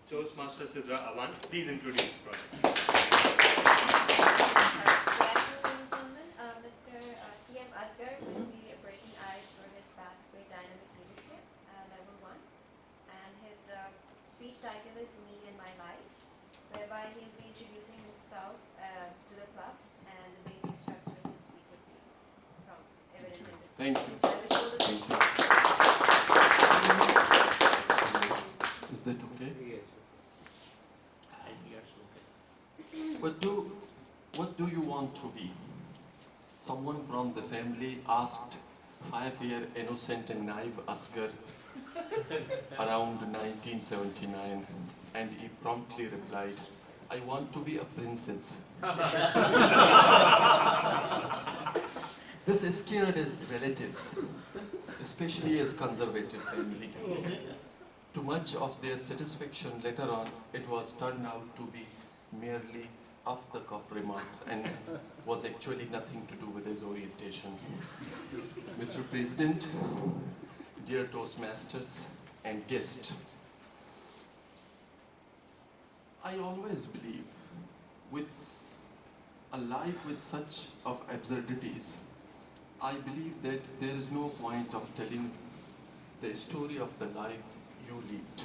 Toastmaster Sidra Awan, please introduce the project. Mr. T.M. Asghar will be breaking ice for his pathway dynamic leadership, level 1, and his speech title is Me and My Life, whereby he'll be introducing himself to the club, and the basic structure of his speech will be from evident in this. Thank you. Thank you. Is that okay? Yes. What do you want to be? Someone from the family asked 5-year innocent and naive Asghar around 1979, and he promptly replied, I want to be a princess. This scared his relatives, especially his conservative family. To much of their satisfaction later on, it was turned out to be merely off-the-cuff remarks and was actually nothing to do with his orientation. Mr. President, dear Toastmasters and guests, I always believe with a life with such of absurdities, I believe that there is no point of telling the story of the life you lived.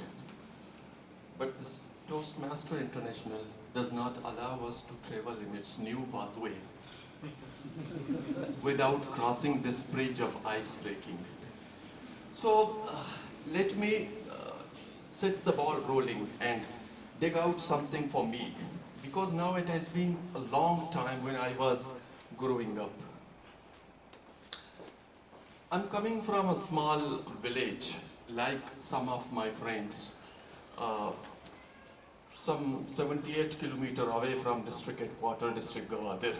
But this Toastmaster International does not allow us to travel in its new pathway without crossing this bridge of ice breaking. So let me set the ball rolling and dig out something for me, because now it has been a long time when I was growing up. I'm coming from a small village, like some of my friends, some 78 kilometers away from district headquarters, district Gavadir,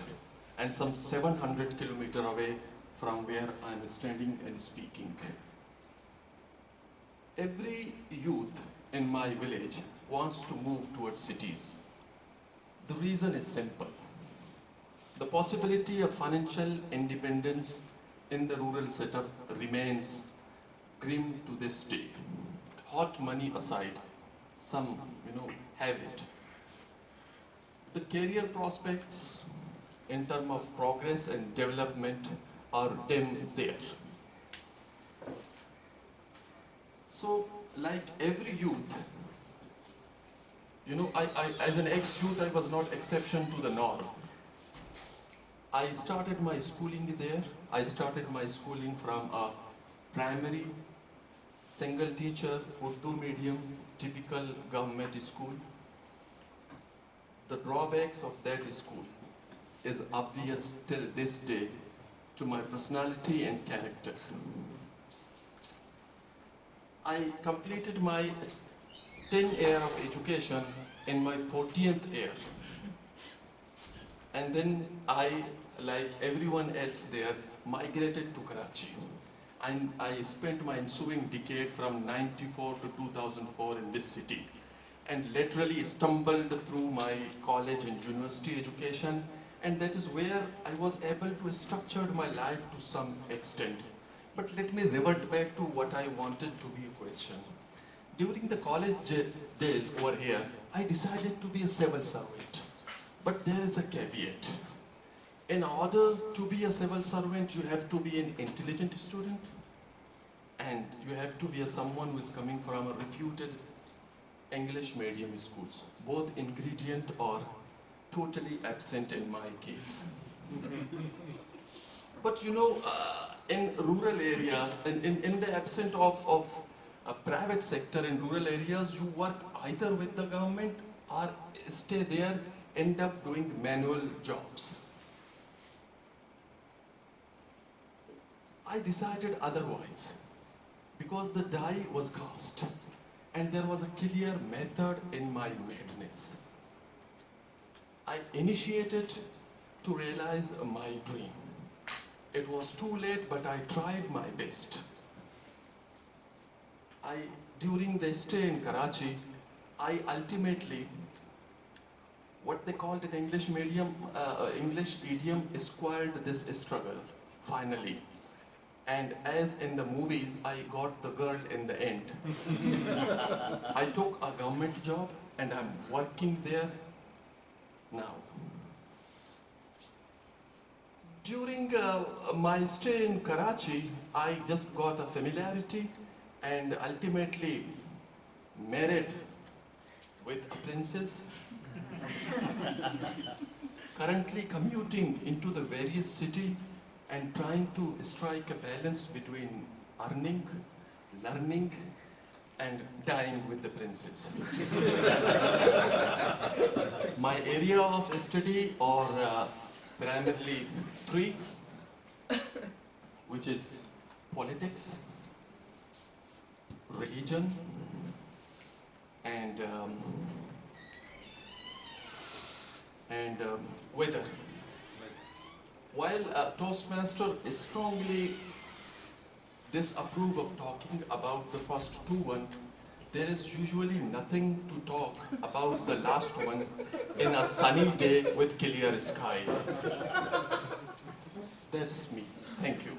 and some 700 kilometers away from where I'm standing and speaking. Every youth in my village wants to move towards cities. The reason is simple. The possibility of financial independence in the rural setup remains grim to this day. Hot money aside, some, have it. The career prospects in terms of progress and development are dim there. So, like every youth, as an ex-youth, I was not exception to the norm. I started my schooling there. I started my schooling from a primary, single teacher, Urdu medium, typical government school. The drawbacks of that school is obvious till this day to my personality and character. I completed my 10th year of education in my 40th year. And then I, like everyone else there, migrated to Karachi. And I spent my ensuing decade from 94 to 2004 in this city, and literally stumbled through my college and university education, and that is where I was able to structure my life to some extent. But let me revert back to what I wanted to be a question. During the college days over here, I decided to be a civil servant. But there is a caveat. In order to be a civil servant, you have to be an intelligent student, and you have to be someone who is coming from a reputed English medium schools. Both ingredient are totally absent in my case. But in rural areas, in the absence of a private sector in rural areas, you work either with the government or stay there, end up doing manual jobs. I decided otherwise because the die was cast and there was a clear method in my madness. I initiated to realize my dream. It was too late, but I tried my best. During the stay in Karachi, I ultimately, what they called in English medium, English idiom, squared this struggle, finally. And as in the movies, I got the girl in the end. I took a government job and I'm working there now. During my stay in Karachi, I just got a familiarity and ultimately married with a princess. Currently commuting into the various city and trying to strike a balance between earning, learning, and dying with the princess. My area of study are primarily three, which is politics, religion, and weather. While a Toastmaster strongly disapprove of talking about the first two one, there is usually nothing to talk about the last one in a sunny day with clear sky. That's me. Thank you.